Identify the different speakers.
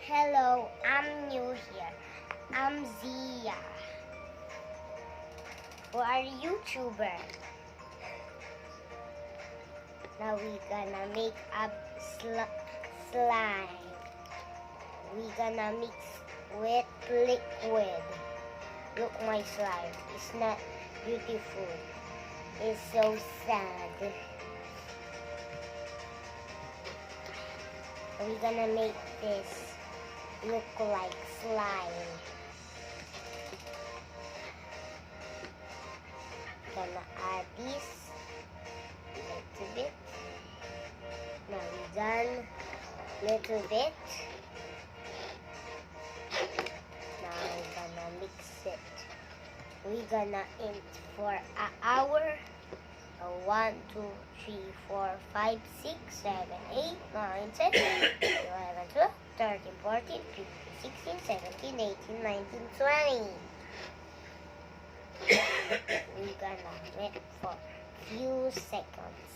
Speaker 1: Hello, I'm new here. I'm Zia. We are YouTuber. Now we gonna make a slime. We gonna mix with liquid. Look, my slime. It's not beautiful. It's so sad. We're gonna make this look like slime. Gonna add this a little bit. Now we're done. Little bit. Now we're gonna mix it. We're gonna eat for an hour. 1, 2, 3, 4, 5, 6, 7, 8, 9, 10, 11, 12, 13, 14, 15, 16, 17, 18, 19, 20. We're gonna wait for a few seconds.